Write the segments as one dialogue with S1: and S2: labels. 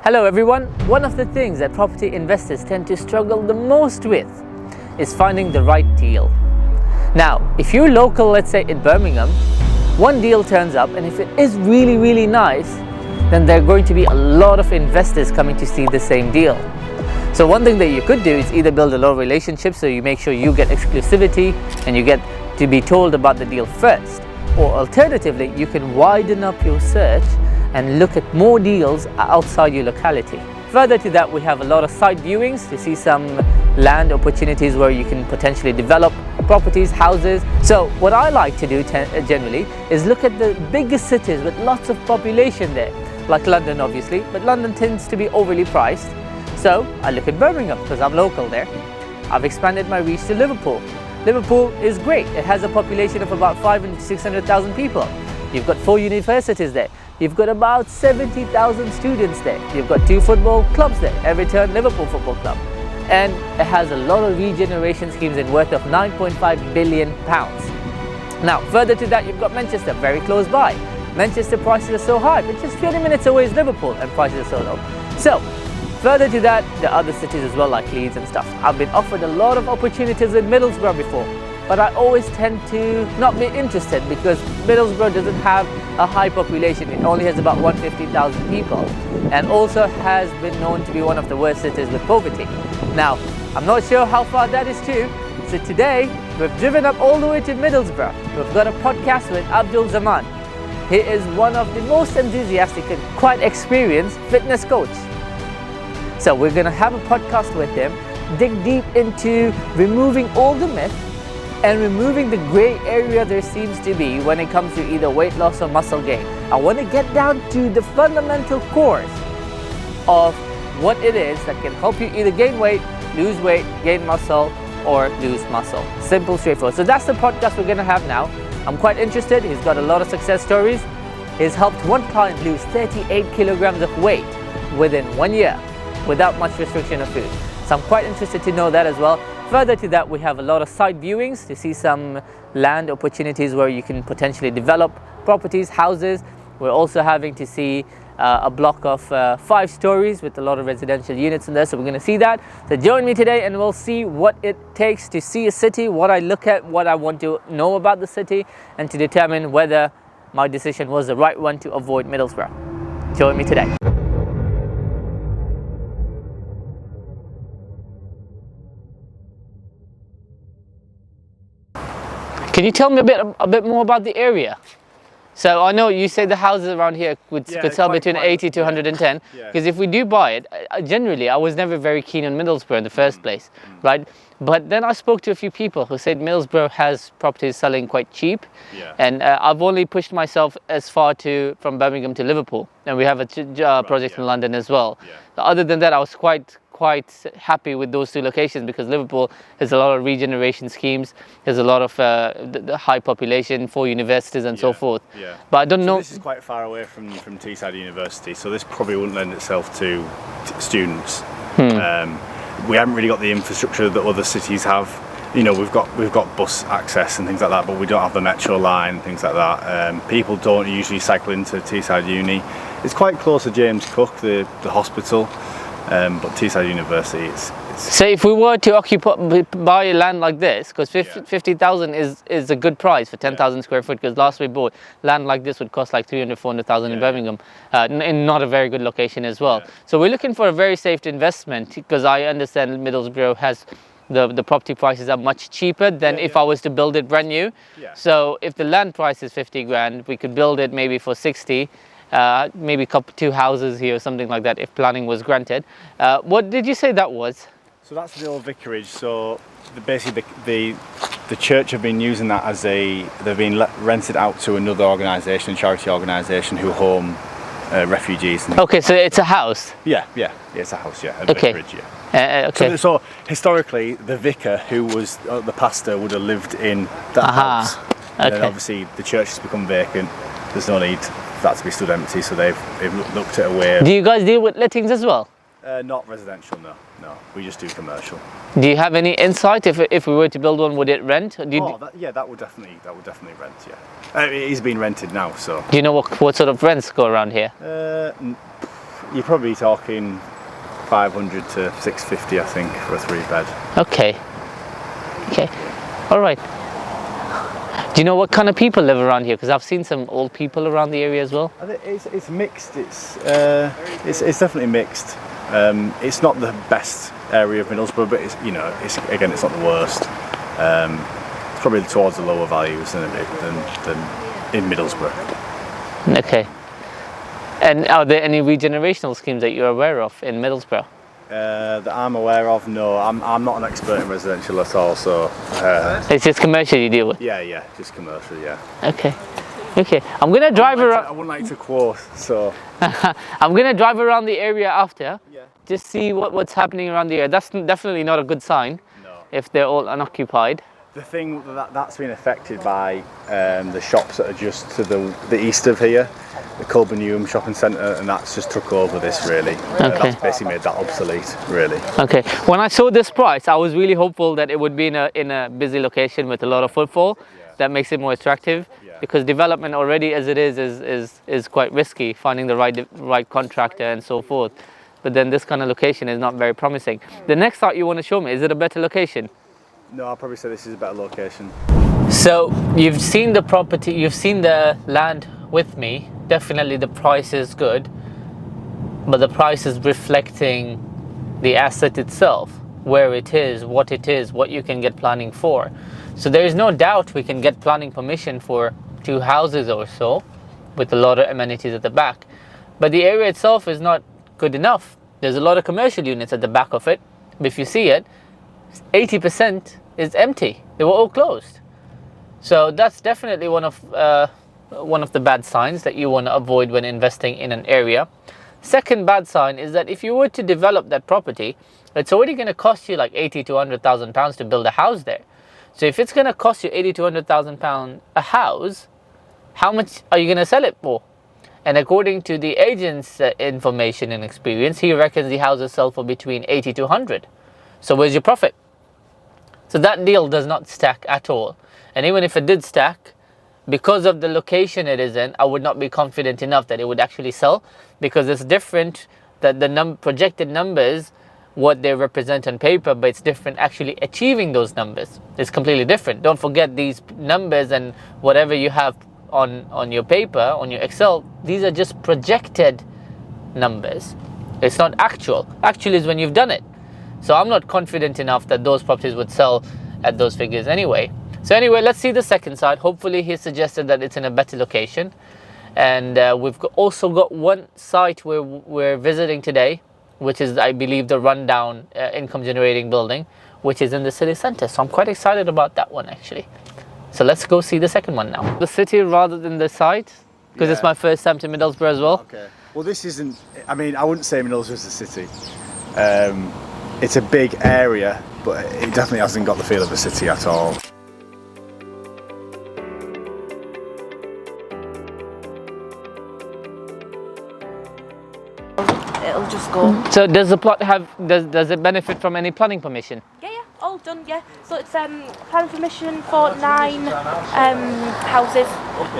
S1: Hello everyone. One of the things that property investors tend to struggle the most with is finding the right deal. Now, if you're local, let's say in Birmingham, one deal turns up, and if it is really nice, then there are going to be a lot of investors coming to see the same deal. So one thing that you could do is either build a lot of relationships, so you make sure you get exclusivity and you get to be told about the deal first, or alternatively, you can widen up your search and look at more deals outside your locality. Further to that, we have a lot of site viewings to see some land opportunities where you can potentially develop properties, houses. So what I like to do generally is look at the biggest cities with lots of population there, like London obviously, but London tends to be overly priced. So I look at Birmingham because I'm local there. I've expanded my reach to Liverpool. Liverpool is great. It has a population of about 500,000 to 600,000 people. You've got 4 universities there. You've got about 70,000 students there. You've got 2 football clubs there, Everton, Liverpool Football Club. And it has a lot of regeneration schemes and worth of £9.5 billion. Now, further to that, you've got Manchester, very close by. Manchester prices are so high, but just 20 minutes away is Liverpool and prices are so low. So, further to that, there are other cities as well, like Leeds and stuff. I've been offered a lot of opportunities in Middlesborough before, but I always tend to not be interested because Middlesbrough doesn't have a high population. It only has about 150,000 people and also has been known to be one of the worst cities with poverty. Now, I'm not sure how far that is true. So today, we've driven up all the way to Middlesbrough. We've got a podcast with Abdul Zaman. He is one of the most enthusiastic and quite experienced fitness coach. So we're going to have a podcast with him, dig deep into removing all the myths and removing the grey area there seems to be when it comes to either weight loss or muscle gain. I want to get down to the fundamental cores of what it is that can help you either gain weight, lose weight, gain muscle, or lose muscle. Simple, straightforward. So that's the podcast we're going to have now. I'm quite interested. He's got a lot of success stories. He's helped one client lose 38 kilograms of weight within 1 year without much restriction of food. So I'm quite interested to know that as well. Further to that, we have a lot of site viewings to see some land opportunities where you can potentially develop properties, houses. We're also having to see a block of 5 stories with a lot of residential units in there, so we're going to see that. So join me today and we'll see what it takes to see a city, what I look at, what I want to know about the city, and to determine whether my decision was the right one to avoid Middlesbrough. Join me today. Can you tell me a bit more about the area? So I know you say the houses around here could sell between 80 to 110. Because if we do buy it, generally I was never very keen on Middlesbrough in the first place, right? But then I spoke to a few people who said Middlesbrough has properties selling quite cheap. And I've only pushed myself as far from Birmingham to Liverpool. And we have a project in London as well. Other than that, I was quite happy with those 2 locations because Liverpool has a lot of regeneration schemes. There's a lot of the high population, 4 universities and so forth. But I don't know.
S2: This is quite far away from Teesside University, so this probably wouldn't lend itself to students. We haven't really got the infrastructure that other cities have. You know, we've got bus access and things like that, but we don't have the metro line, things like that. People don't usually cycle into Teesside Uni. It's quite close to James Cook, the hospital. But Teesside University,
S1: So if we were to buy land like this, because 50,000 is a good price for 10,000 square foot, because last we bought land like this would cost like 300, 400,000 in Birmingham, in not a very good location as well. So we're looking for a very safe investment, because I understand Middlesbrough has the property prices are much cheaper than if I was to build it brand new. So if the land price is 50 grand, we could build it maybe for 60. Maybe 2 houses here or something like that if planning was granted. What did you say that was?
S2: So that's the old vicarage. So basically the church have been using that as they've been rented out to another organisation, charity organisation who home refugees.
S1: Okay, so it's a house?
S2: Yeah, it's a house, a vicarage,
S1: okay.
S2: So historically, the vicar who was the pastor would have lived in that house. And then obviously the church has become vacant. There's no need for that to be stood empty, so they've looked at a way.
S1: Do you guys deal with lettings as well?
S2: Not residential, no. We just do commercial.
S1: Do you have any insight if we were to build one, would it rent?
S2: That would definitely rent. It is being rented now, so.
S1: Do you know what sort of rents go around here?
S2: You're probably talking 500 to 650, I think, for a 3-bed.
S1: Okay. Okay. All right. Do you know what kind of people live around here? Because I've seen some old people around the area as well.
S2: I think it's mixed. It's definitely mixed. It's not the best area of Middlesbrough, but it's it's not the worst. It's probably towards the lower values than in Middlesbrough.
S1: Okay. And are there any regenerational schemes that you're aware of in Middlesbrough?
S2: That I'm aware of, no. I'm not an expert in residential at all, so...
S1: It's just commercial you deal with?
S2: Yeah, just commercial, yeah.
S1: Okay. Okay, I'm going to drive around...
S2: I wouldn't like to quote, so...
S1: I'm going to drive around the area after,
S2: yeah.
S1: Just see what's happening around the area. That's definitely not a good sign,
S2: no.
S1: If they're all unoccupied.
S2: The thing that's been affected by the shops that are just to the east of here, the Birmingham shopping centre, and that's just took over this really.
S1: Okay.
S2: That's basically made that obsolete, really.
S1: Okay. When I saw this price, I was really hopeful that it would be in a busy location with a lot of footfall.
S2: Yeah.
S1: That makes it more attractive.
S2: Yeah.
S1: Because development already as it is quite risky, finding the right contractor and so forth. But then this kind of location is not very promising. The next site you want to show me, is it a better location?
S2: No, I'll probably say this is a better location.
S1: So you've seen the property, you've seen the land with me. Definitely the price is good, but the price is reflecting the asset itself, where it is, what you can get planning for. So there is no doubt we can get planning permission for 2 houses or so, with a lot of amenities at the back. But the area itself is not good enough. There's a lot of commercial units at the back of it, but if you see it, 80% is empty. They were all closed. So that's definitely one of the bad signs that you want to avoid when investing in an area. Second bad sign is that if you were to develop that property, it's already going to cost you like 80 to 100,000 pounds to build a house there. So if it's going to cost you 80 to 100,000 pounds a house, how much are you going to sell it for? And according to the agent's information and experience, he reckons the houses sell for between 80 to 100. So where's your profit? So that deal does not stack at all. And even if it did stack, because of the location it is in, I would not be confident enough that it would actually sell, because it's different that the projected numbers, what they represent on paper, but it's different actually achieving those numbers. It's completely different. Don't forget these numbers and whatever you have on your paper, on your Excel, these are just projected numbers. It's not actual. Actual is when you've done it. So I'm not confident enough that those properties would sell at those figures anyway. So anyway, let's see the second side. Hopefully he suggested that it's in a better location. And we've also got one site where we're visiting today, which is, I believe, the rundown income generating building, which is in the city centre. So I'm quite excited about that one actually. So let's go see the second one now. The city rather than the site, because it's my first time to Middlesbrough as well.
S2: Okay. Well, this isn't, I mean, I wouldn't say Middlesbrough is a city. It's a big area, but it definitely hasn't got the feel of a city at all.
S3: It'll just go.
S1: So does the plot have, does it benefit from any planning permission?
S3: Yeah, all done, yeah. So it's planning permission for 9 houses.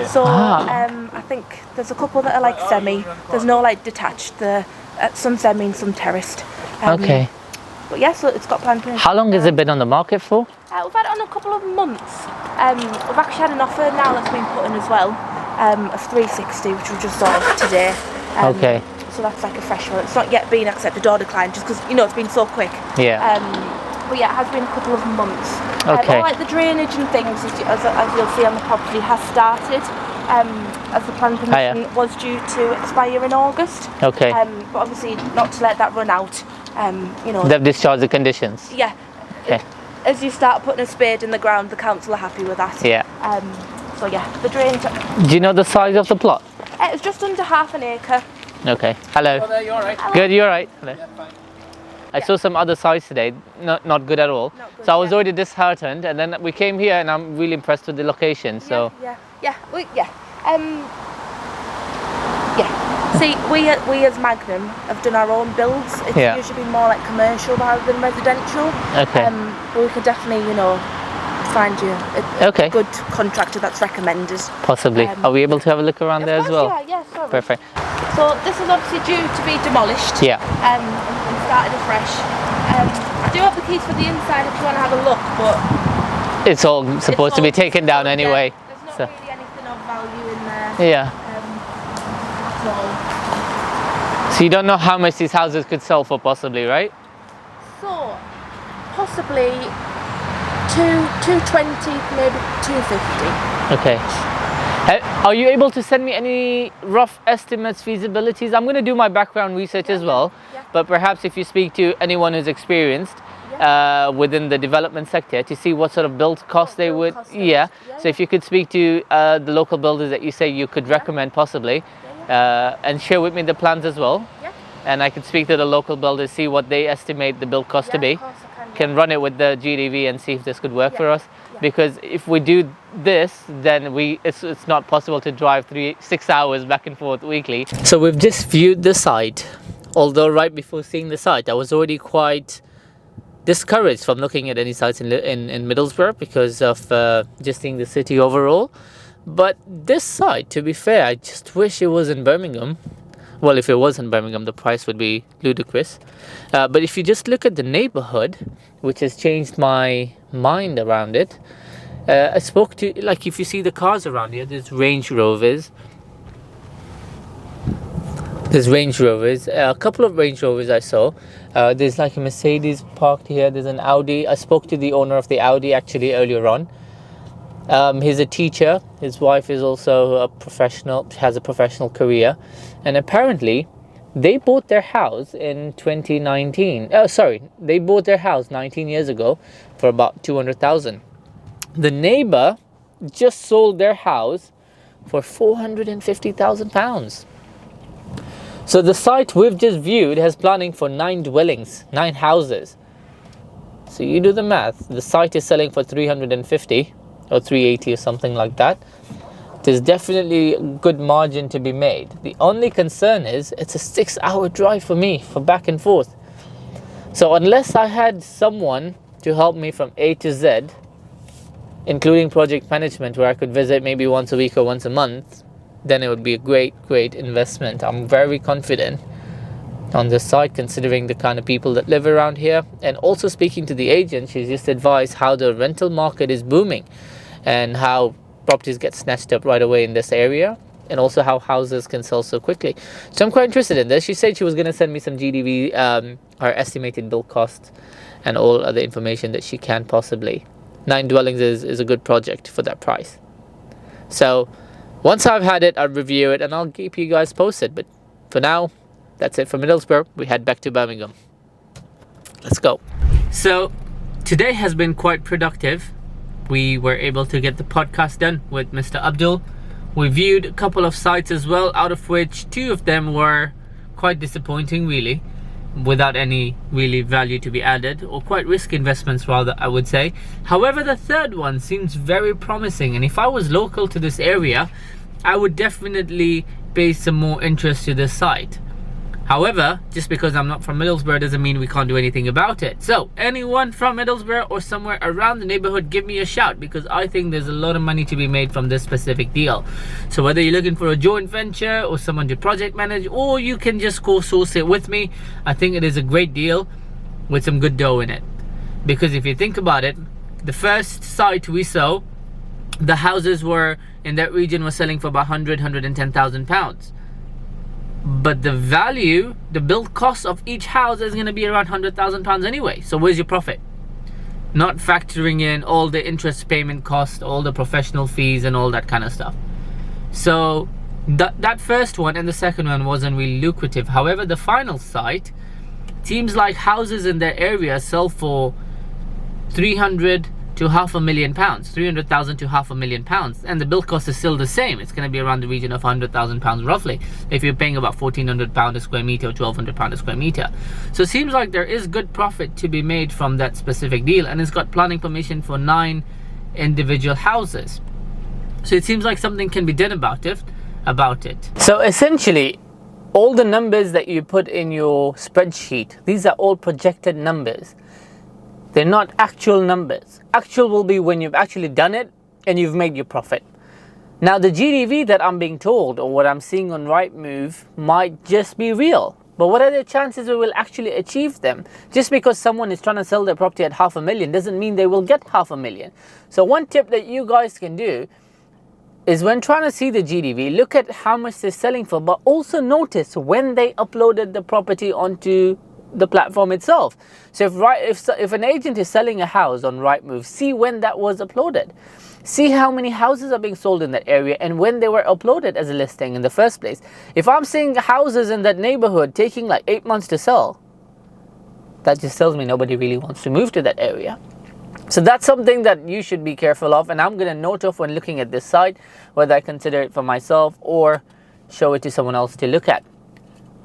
S3: So I think there's a couple that are like semi. There's no like detached. Some semi and some terraced.
S1: Okay.
S3: But yeah, so it's got planning permission.
S1: How long has it been on the market for?
S3: We've had it on a couple of months. We've actually had an offer now that's been put in as well, of 360, which we just saw today.
S1: Okay.
S3: So that's like a fresh one. It's not yet been accepted or declined, just because it's been so quick.
S1: Yeah.
S3: But yeah, it has been a couple of months.
S1: Okay.
S3: All like the drainage and things, as you'll see on the property, has started. As the planning permission was due to expire in August.
S1: Okay.
S3: But obviously not to let that run out.
S1: They've discharged the conditions.
S3: Yeah.
S1: Okay.
S3: As you start putting a spade in the ground, the council are happy with that.
S1: Yeah.
S3: So yeah, the drainage.
S1: Do you know the size of the plot?
S3: It's just under half an acre.
S1: Okay. Hello.
S4: Oh, there, you all right?
S1: Good. You all right? Hello.
S4: Yeah, fine.
S1: I saw some other sites today, not good at all.
S3: Good,
S1: so I was already disheartened, and then we came here, and I'm really impressed with the location. So
S3: Yeah. See, we as Magnum have done our own builds. It's usually been more like commercial rather than residential.
S1: Okay.
S3: But we could definitely, find you a good contractor that's recommended.
S1: Possibly. Are we able to have a look around there as well?
S3: Yeah, sorry.
S1: Perfect.
S3: So this is obviously due to be demolished.
S1: Yeah.
S3: And started afresh. I do have the keys for the inside if you want to have a look, but
S1: it's all supposed to be taken down anyway.
S3: There's not
S1: So.
S3: really anything of value in there.
S1: Yeah.
S3: At all.
S1: So you don't know how much these houses could sell for, possibly, right?
S3: So possibly 220, maybe 250.
S1: Okay. Are you able to send me any rough estimates, feasibilities? I'm going to do my background research as well, but perhaps if you speak to anyone who's experienced within the development sector to see what sort of build cost they would, so if you could speak to the local builders that you say you could recommend possibly, and share with me the plans as well, and I could speak to the local builders, see what they estimate the build cost to be, can run it with the GDV and see if this could work for us. Because if we do this, then it's not possible to drive 6 hours back and forth weekly. So we've just viewed the site, although right before seeing the site I was already quite discouraged from looking at any sites in Middlesbrough because of just seeing the city overall. But this site, to be fair, I just wish it was in Birmingham. Well, if it was in Birmingham, the price would be ludicrous. But if you just look at the neighborhood, which has changed my mind around it, I spoke to, like, if you see the cars around here, there's Range Rovers. A couple of Range Rovers I saw. There's like a Mercedes parked here. There's an Audi. I spoke to the owner of the Audi actually earlier on. He's a teacher. His wife is also a professional, has a professional career, and apparently they bought their house in 2019. They bought their house 19 years ago for about 200,000. The neighbor just sold their house for £450,000. So the site we've just viewed has planning for 9 dwellings, 9 houses. So you do the math. The site is selling for 350 or 380 or something like that. There's definitely a good margin to be made. The only concern is it's a 6-hour drive for me, for back and forth. So unless I had someone to help me from A to Z, including project management, where I could visit maybe once a week or once a month, then it would be a great investment. I'm very confident on this site, considering the kind of people that live around here. And also speaking to the agent, she's just advised how the rental market is booming and how properties get snatched up right away in this area, and also how houses can sell so quickly. So I'm quite interested in this. She said she was going to send me some GDV, her estimated build cost, and all other information that she can possibly. 9 dwellings is a good project for that price. So once I've had it, I'll review it and I'll keep you guys posted. But for now, that's it for Middlesbrough. We head back to Birmingham. Let's go. So today has been quite productive. We were able to get the podcast done with Mr. Abdul. We viewed a couple of sites as well, out of which 2 of them were quite disappointing really, without any really value to be added, or quite risky investments rather, I would say. However, the third one seems very promising, and if I was local to this area, I would definitely pay some more interest to this site. However, just because I'm not from Middlesbrough doesn't mean we can't do anything about it. So anyone from Middlesbrough or somewhere around the neighborhood, give me a shout, because I think there's a lot of money to be made from this specific deal. So whether you're looking for a joint venture or someone to project manage, or you can just co-source it with me, I think it is a great deal with some good dough in it. Because if you think about it, the first site we saw, the houses were in that region were selling for about £110,000. But the value, the build cost of each house is going to be around £100,000 anyway. So where's your profit? Not factoring in all the interest payment cost, all the professional fees and all that kind of stuff. So that first one and the second one wasn't really lucrative. However, the final site seems like houses in their area sell for 300 to £500,000, 300,000 to £500,000, and the build cost is still the same. It's going to be around the region of £100,000 roughly, if you're paying about £1,400 a square meter or £1,200 a square meter. So it seems like there is good profit to be made from that specific deal, and it's got planning permission for 9 individual houses. So it seems like something can be done about it. So essentially, all the numbers that you put in your spreadsheet, these are all projected numbers. They're not actual numbers. Actual will be when you've actually done it and you've made your profit. Now the GDV that I'm being told, or what I'm seeing on Rightmove, might just be real. But what are the chances we will actually achieve them? Just because someone is trying to sell their property at $500,000 doesn't mean they will get $500,000. So one tip that you guys can do is, when trying to see the GDV, look at how much they're selling for, but also notice when they uploaded the property onto the platform itself. So if an agent is selling a house on Rightmove, see when that was uploaded. See how many houses are being sold in that area and when they were uploaded as a listing in the first place. If I'm seeing houses in that neighborhood taking like 8 months to sell, that just tells me nobody really wants to move to that area. So that's something that you should be careful of, and I'm going to note off when looking at this site whether I consider it for myself or show it to someone else to look at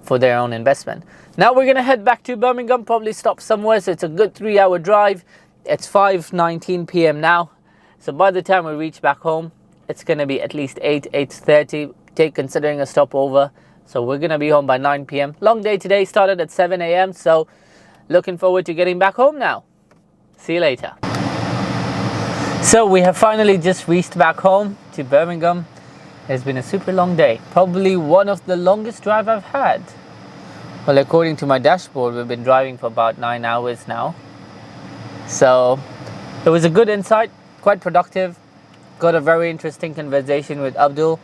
S1: for their own investment. Now we're going to head back to Birmingham, probably stop somewhere, so it's a good 3-hour drive. It's 5:19 p.m. now. So by the time we reach back home, it's going to be at least 8:30, considering a stopover. So we're going to be home by 9 p.m. Long day today, started at 7 a.m. So looking forward to getting back home now. See you later. So we have finally just reached back home to Birmingham. It's been a super long day. Probably one of the longest drive I've had. Well, according to my dashboard, we've been driving for about 9 hours now. So it was a good insight. Quite productive. Got a very interesting conversation with Abdul.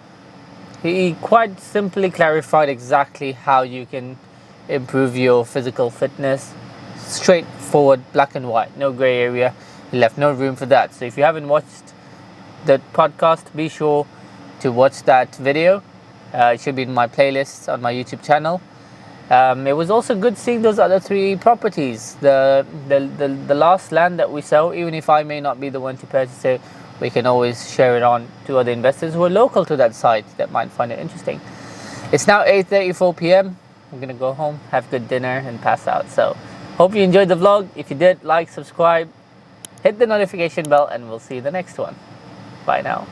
S1: He quite simply clarified exactly how you can improve your physical fitness. Straightforward, black and white, no grey area. He left no room for that. So if you haven't watched the podcast, be sure to watch that video. It should be in my playlist on my YouTube channel. It was also good seeing those other 3 properties. The last land that we sell, even if I may not be the one to purchase it, we can always share it on to other investors who are local to that site that might find it interesting. It's now 8:34 p.m. I'm gonna go home, have good dinner and pass out. So hope you enjoyed the vlog. If you did, like, subscribe, hit the notification bell, and we'll see you in the next one. Bye now.